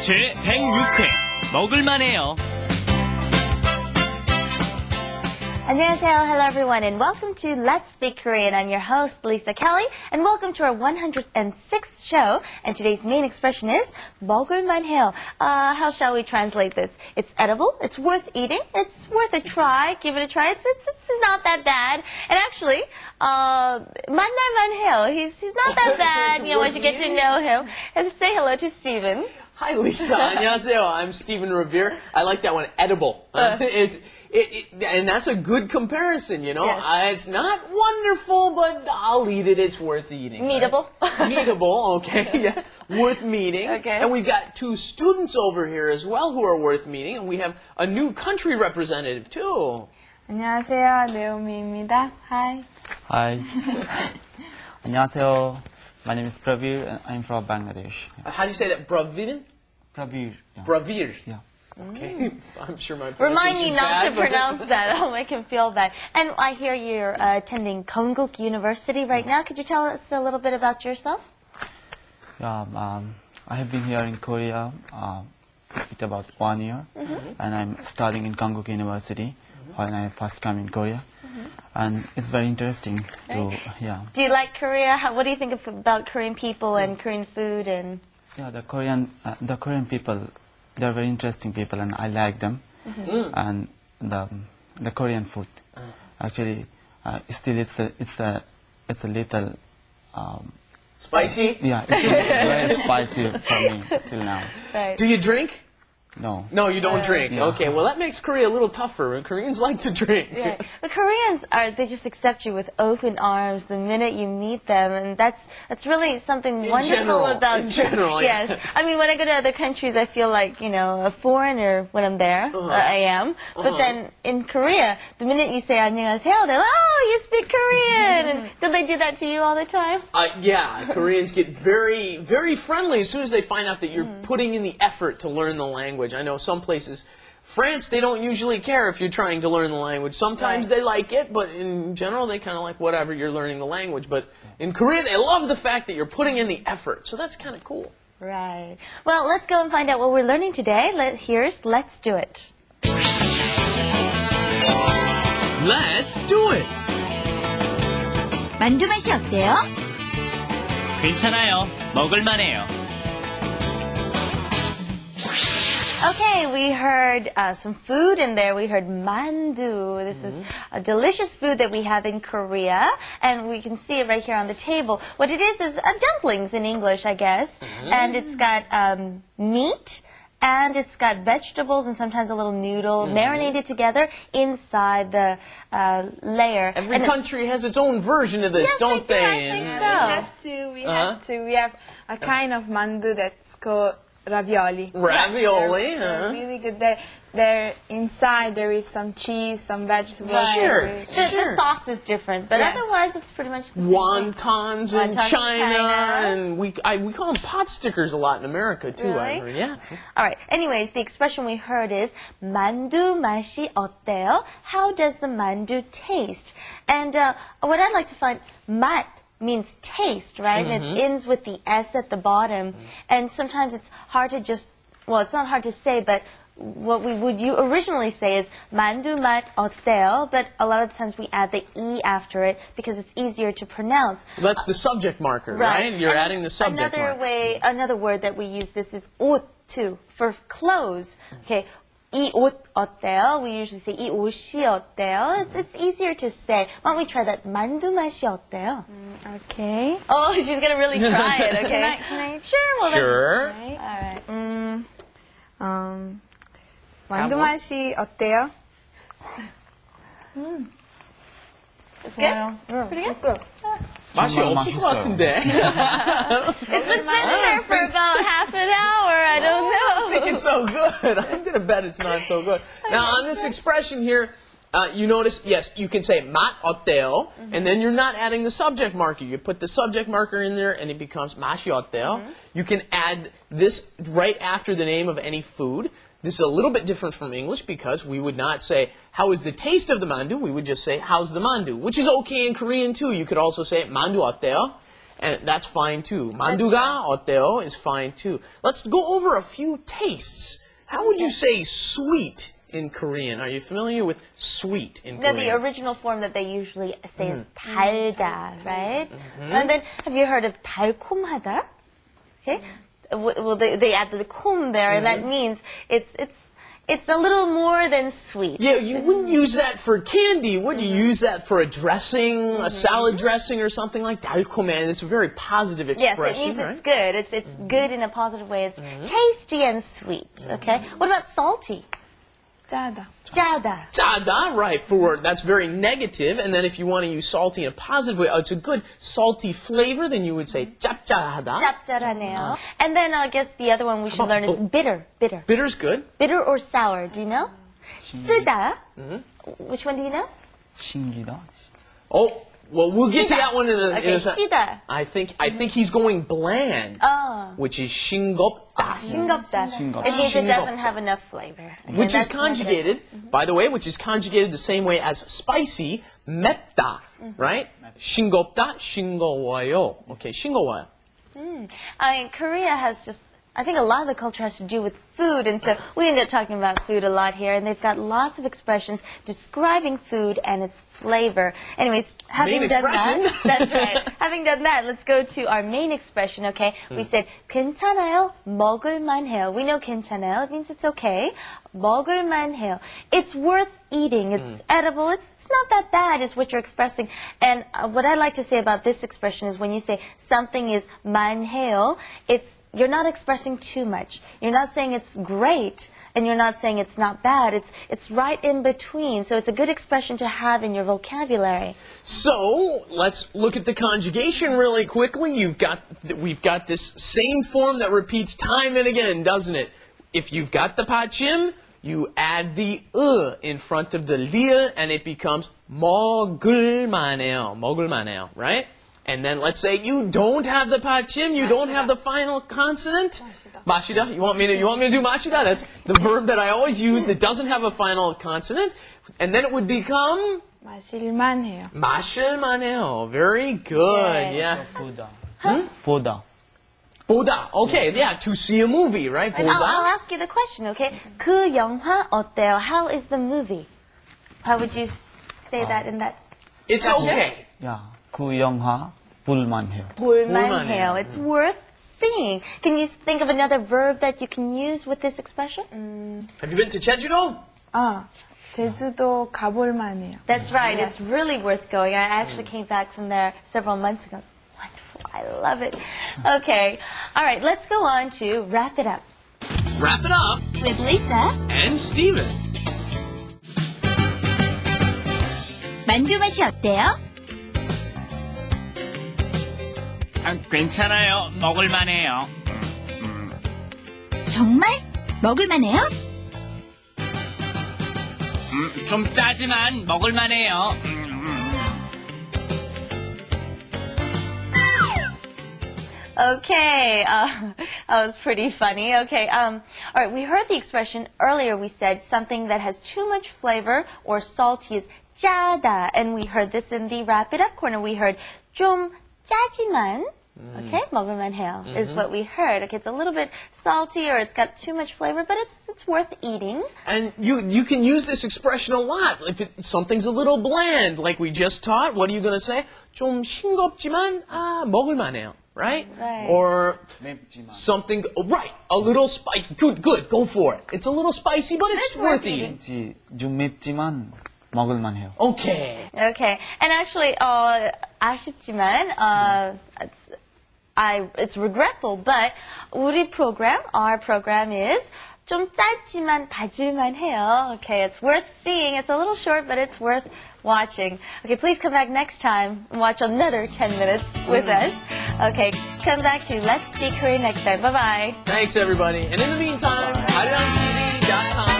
제 106회 먹을만해요. 안녕하세요, hello everyone, and welcome to Let's Speak Korean. I'm your host, Lisa Kelley, and welcome to our 106th show. And today's main expression is 먹을만해요. How shall we translate this? It's edible, it's worth eating, it's worth a try. Give it a try. It's not that bad. And actually, 만날만해요. He's not that bad. You know, once you get to know him. And say hello to Steven. Hi, Lisa. 안녕하세요. I'm Steven Revere. I like that one, edible. And that's a good comparison, you know. Yes. It's not wonderful, but I'll eat it. It's worth eating. Meetable. Right? Meetable, okay. Yeah. Worth meeting. Okay. And we've got two students over here as well who are worth meeting. And we have a new country representative, too. 안녕하세요, 네오미입니다. Hi. Hi. 안녕하세요. My name is Pravir and I'm from Bangladesh. How do you say that? Bravir? Pravir. Yeah. Bravir. Yeah. Okay. I'm sure my Remind me pronunciation's not bad, to but- pronounce that. I'll make him feel bad. And I hear you're attending Konkuk University right now. Could you tell us a little bit about yourself? Yeah. I have been here in Korea it's about 1 year, and I'm studying in Konkuk University when I first come in Korea, and it's very interesting. Yeah. Do you like Korea? What do you think about Korean people and Korean food? And Yeah, the Korean people, they're very interesting people, and I like them. And the Korean food, actually, still it's a little. Spicy? Yeah, it's very spicy for me still now. right. Do you drink? No. No, you don't drink. Yeah. Okay, well that makes Korea a little tougher. Koreans like to drink. Yeah. The Koreans they just accept you with open arms the minute you meet them, and that's really something wonderful about. In general, yes. yes. I mean, when I go to other countries, I feel like, you know, a foreigner when I'm there. I am. But then in Korea, the minute you say 안녕하세요, they're like, oh, you speak Korean. And do they do that to you all the time? Yeah, Koreans get very, very friendly as soon as they find out that you're putting in the effort to learn the language. I know some places, France, they don't usually care if you're trying to learn the language. Sometimes they like it, but in general, they kind of like whatever, you're learning the language. But in Korea, they love the fact that you're putting in the effort. So that's kind of cool. Right. Well, let's go and find out what we're learning today. Here's Let's Do It. Let's do it! 만두 맛이 어때요? 괜찮아요. 먹을만해요. Okay, we heard some food in there. We heard mandu. This is a delicious food that we have in Korea, and we can see it right here on the table. What it is dumplings in English, I guess, and it's got meat, and it's got vegetables and sometimes a little noodle marinated together inside the layer. Every And country has its own version of this, Yes, don't they do, I they? think And- so. We have a kind of mandu that's called ravioli. Ravioli, They're really good. They're inside there is some cheese, some vegetables. Sure. The sauce is different, but Yes. otherwise it's pretty much the same. Wontons in Wontons in China, China. and we call them pot stickers a lot in America too. I Really? heard. Yeah. All right. Anyways, the expression we heard is 만두 맛이 어때요? How does the mandu taste? And what I'd like to find, 맛 means taste, right? And it ends with the S at the bottom. And sometimes it's hard to it's not hard to say, but what we would originally say is 만두 맛 어때요? But a lot of times we add the E after it because it's easier to pronounce. That's the subject marker, right? You're And adding the subject marker. Another word that we use this is 옷 too, for clothes. Okay. 이 옷 어때요? We usually say 이 옷이 어때요? It's easier to say. Why don't we try that? 만두 맛이 어때요? Okay. Oh, she's gonna really try it. Okay. Can I? Sure. Well, Sure. All right. 만두 맛이 어때요? It's good. Pretty good. 맛이 없을 것 같은데. It's been sitting there for about half an hour. I don't know. I think it's so good. I'm gonna bet it's not so good. Now on this expression here, you notice, yes, you can say 맛 어때요, and then you're not adding the subject marker. You put the subject marker in there, and it becomes 맛이 어때요. You can add this right after the name of any food. This is a little bit different from English because we would not say, how is the taste of the mandu? We would just say, how's the mandu? Which is okay in Korean too. You could also say, 만두 어때요? and that's fine too. 만두가 어때요 is fine too. Let's go over a few tastes. How would you say sweet in Korean? Are you familiar with sweet in No, Korean? the original form that they usually say is 달다, right? And then, have you heard of 달콤하다? Okay. Well, they add the kum there, and that means it's a little more than sweet. Yeah, you wouldn't use that for candy, would you? Use that for a dressing, a salad dressing or something like that. 달콤해, it's a very positive Yes, expression. it means right? it's good. It's good in a positive way. It's tasty and sweet. Okay. What about salty? 짜다. 짜다. 짜다, right, that's very negative, and then if you want to use salty in a positive way, it's a good salty flavor, then you would say 짭짤하다. 짭짤하네요. And then I guess the other one we should learn is bitter. Bitter. Bitter's good. Bitter or sour, do you know? 쓰다. Which one do you know? 신기다. Oh, well, we'll get to that one in a Okay, second. 시다. I think he's going bland, which is 싱겁다. 싱겁다. 싱겁다. It means it 싱겁다. doesn't have enough flavor. Okay, Which is that's conjugated, by the way, which is conjugated the same way as spicy, 맵다, right? 싱겁다, 싱거워요. Okay, 싱거워요. Korea has just, I think a lot of the culture has to do with food, and so we end up talking about food a lot here, and they've got lots of expressions describing food and its flavor. Anyways, having Main done expression. that, that's right. Having done that, let's go to our main expression, okay? We said, 괜찮아요, 먹을만해요. We know 괜찮아요, it means it's okay. 먹을만해요. It's worth eating, it's edible, it's not that bad is what you're expressing. And what I like to say about this expression is when you say something is 만해요, you're not expressing too much. You're not saying it's great, and you're not saying it's not bad. It's right in between. So it's a good expression to have in your vocabulary. So let's look at the conjugation really quickly. We've got this same form that repeats time and again, doesn't it? If you've got the 받침, you add the in front of the li을, and it becomes 먹을만해요. 먹을만해요, right? And then let's say you don't have the 받침, you don't have the final consonant. 마시다. You want me to do 마시다? That's the verb that I always use that doesn't have a final consonant. And then it would become 마실만해요. 마실만해요. Very good. Yeah. 보다. 보다. 보다. Okay, yeah, to see a movie, right? And I'll 보다. ask you the question, okay? 그 영화 어때요? How is the movie? How would you say that in that? It's okay. 야, 그 영화 볼만해요. 볼만해요. It's worth seeing. Can you think of another verb that you can use with this expression? Have you been to Jeju-do? 제주도 가볼만해요. That's right. It's really worth going. I actually came back from there several months ago. It's wonderful. I love it. Okay. All right. Let's go on to wrap it up. Wrap it up. With Lisa. And Steven. 만두 맛이 어때요? 괜찮아요. 먹을만해요. 정말? 먹을만해요? 좀 짜지만 먹을만해요. Okay, that was pretty funny. Okay, all right, we heard the expression earlier. We said something that has too much flavor or salty is 짜다, and we heard this in the wrap it up corner. We heard 좀 짜지만, okay, 먹을만해요 is what we heard. Okay, it's a little bit salty or it's got too much flavor, but it's worth eating. And you can use this expression a lot. If something's a little bland, like we just taught, what are you going to say? 좀 싱겁지만 먹을만해요. Right? Right. Or 맵지만. something, right, a little spicy. Good, go for it. It's a little spicy, but it's worth eating. 좀 맵지만 먹을만해요. Okay. Okay, and actually, 아쉽지만, it's regretful, but our program is 좀 짧지만 봐줄만 해요. Okay, it's worth seeing. It's a little short, but it's worth watching. Okay, please come back next time and watch another 10 minutes with us. Okay, come back to Let's Speak Korean next time. Bye-bye. Thanks, everybody. And in the meantime, arirangtv.com.